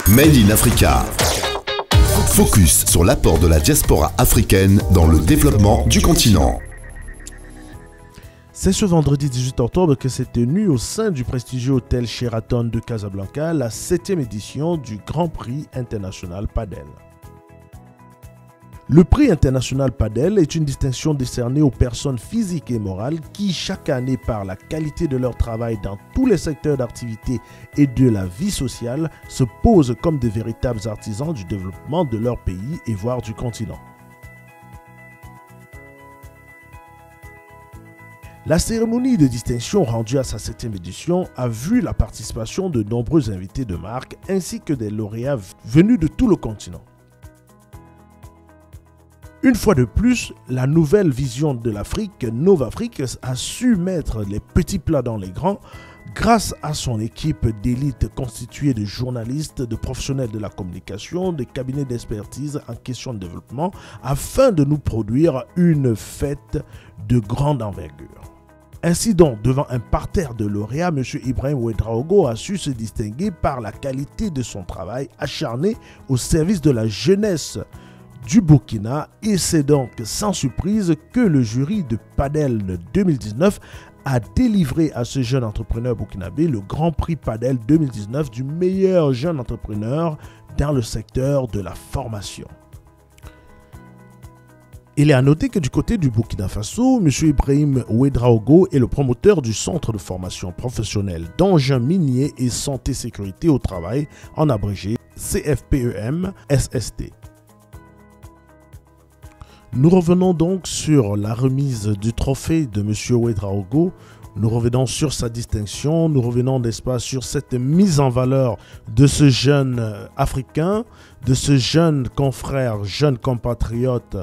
Made in Africa. Focus sur l'apport de la diaspora africaine dans le développement du continent. C'est ce vendredi 18 octobre que s'est tenue au sein du prestigieux hôtel Sheraton de Casablanca la 7e édition du Grand Prix international Padel. Le prix international Padel est une distinction décernée aux personnes physiques et morales qui, chaque année, par la qualité de leur travail dans tous les secteurs d'activité et de la vie sociale, se posent comme de véritables artisans du développement de leur pays et voire du continent. La cérémonie de distinction rendue à sa 7e édition a vu la participation de nombreux invités de marque ainsi que des lauréats venus de tout le continent. Une fois de plus, la nouvelle vision de l'Afrique, Novafrique, a su mettre les petits plats dans les grands grâce à son équipe d'élite constituée de journalistes, de professionnels de la communication, de cabinets d'expertise en question de développement, afin de nous produire une fête de grande envergure. Ainsi donc, devant un parterre de lauréats, M. Ibrahim Ouedraogo a su se distinguer par la qualité de son travail acharné au service de la jeunesse du Burkina, et c'est donc sans surprise que le jury de Padel 2019 a délivré à ce jeune entrepreneur burkinabé le Grand Prix Padel 2019 du meilleur jeune entrepreneur dans le secteur de la formation. Il est à noter que du côté du Burkina Faso, M. Ibrahim Ouedraogo est le promoteur du centre de formation professionnelle d'engins miniers et santé-sécurité au travail, en abrégé CFPEM-SST. Nous revenons donc sur la remise du trophée de M. Ouedraogo. Nous revenons sur sa distinction. Nous revenons, n'est-ce pas, sur cette mise en valeur de ce jeune Africain, de ce jeune confrère, jeune compatriote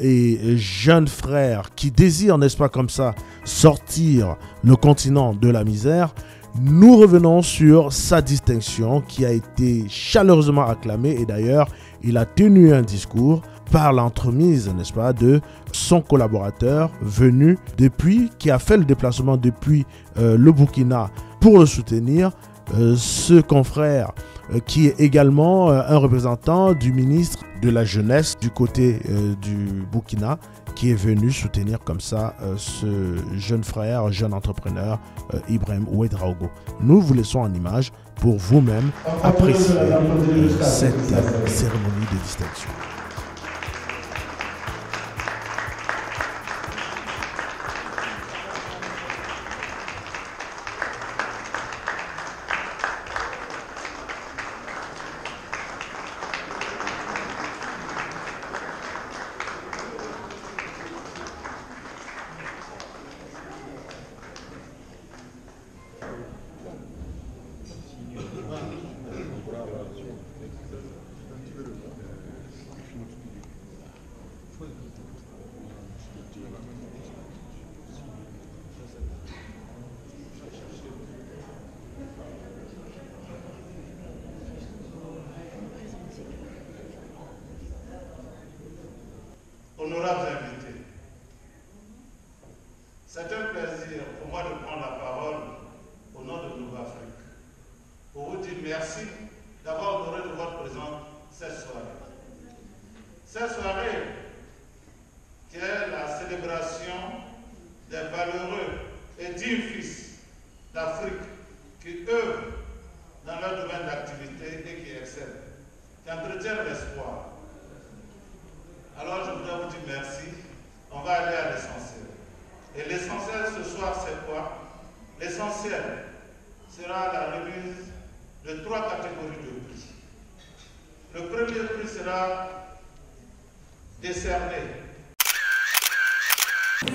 et jeune frère qui désire, n'est-ce pas, comme ça, sortir le continent de la misère. Nous revenons sur sa distinction qui a été chaleureusement acclamée et d'ailleurs, il a tenu un discours par l'entremise, n'est-ce pas, de son collaborateur venu depuis, qui a fait le déplacement depuis le Burkina pour le soutenir, ce confrère qui est également un représentant du ministre de la Jeunesse du côté du Burkina, qui est venu soutenir comme ça ce jeune frère, jeune entrepreneur Ibrahim Ouedraogo. Nous vous laissons en image pour vous-même apprécier cette cérémonie de distinction. Honorables invités, c'est un plaisir pour moi de prendre la parole au nom de Novafrique pour vous dire merci d'avoir honoré de votre présence cette soirée. Cette soirée qui est la célébration des valeureux et dignes fils d'Afrique qui œuvrent dans leur domaine d'activité et qui excellent, qui entretiennent l'espoir. Alors je voudrais vous dire merci, on va aller à l'essentiel. Et l'essentiel ce soir c'est quoi? L'essentiel sera la remise de 3 catégories de prix. Le premier prix sera décerné.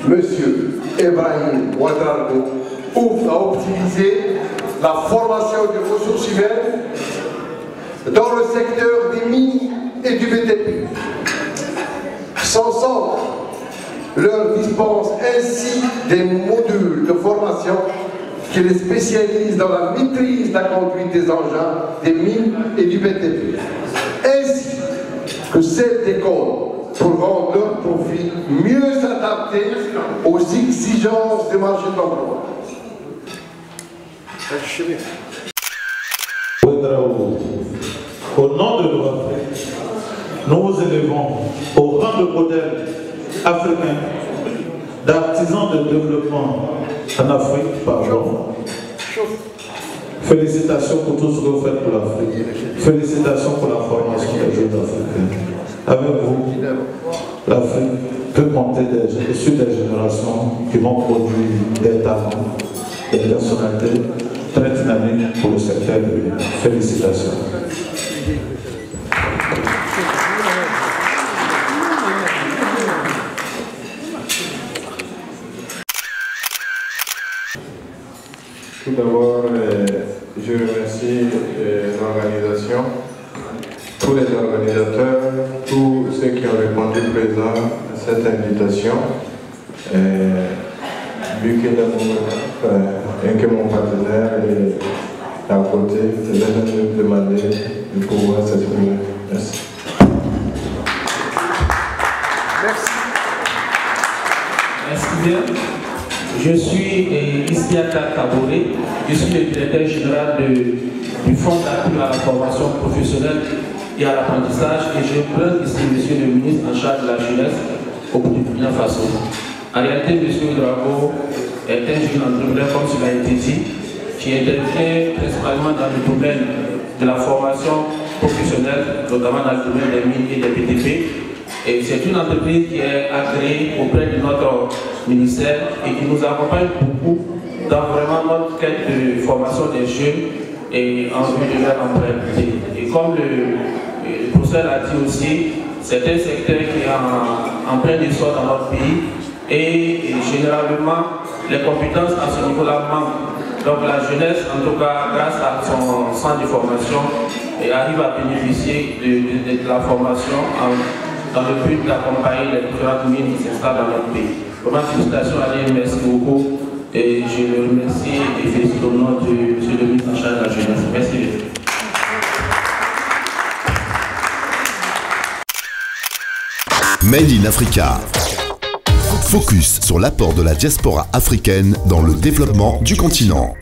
Monsieur Ibrahim Ouedraogo ouvre à optimiser la formation des ressources humaines dans le secteur des mines et du BTP. Son centre leur dispense ainsi des modules de formation qui les spécialisent dans la maîtrise de la conduite des engins, des mines et du BTP. Ainsi que cette école pour rendre leur profil mieux adapté aux exigences du marché de l'emploi. au nom de l'Afrique, nous vous élevons au rang de modèle africain, d'artisans de développement en Afrique, pardon. Félicitations pour tout ce que vous faites pour l'Afrique. Félicitations pour la formation des jeunes Africains. Avec vous, l'Afrique peut compter sur des générations qui vont produire des talents, des personnalités très dynamiques pour le secteur de l'Union. Félicitations. Tout d'abord, je remercie l'organisation, tous les organisateurs, tous ceux qui ont répondu présents à cette invitation. Vu que mon partenaire est à côté, je vais me demander de pouvoir s'exprimer. Merci. Merci bien. Je suis Isiaka Kaboré, je suis le directeur général du Fonds d'appui à la formation professionnelle et à l'apprentissage et je présente ici monsieur le ministre en charge de la jeunesse au Burkina Faso. En réalité, monsieur Ouédraogo est un jeune entrepreneur, comme cela a été dit, qui intervient principalement dans le domaine de la formation professionnelle, notamment dans le domaine des mines et des BTP. Et c'est une entreprise qui est agréée auprès de notre ministère et qui nous accompagne beaucoup dans vraiment notre quête de formation des jeunes et en vue de leur employabilité. Et comme le professeur l'a dit aussi, c'est un secteur qui est en plein essor dans notre pays et généralement les compétences à ce niveau-là manquent. Donc la jeunesse, en tout cas grâce à son centre de formation, arrive à bénéficier de la formation dans le but d'accompagner les différentes mines qui s'installent dans notre pays. Vraiment, félicitations à lui, merci beaucoup. Et je le remercie et félicite au nom de M. le ministre en charge de la jeunesse. Merci. Made in Africa. Focus sur l'apport de la diaspora africaine dans le développement du continent.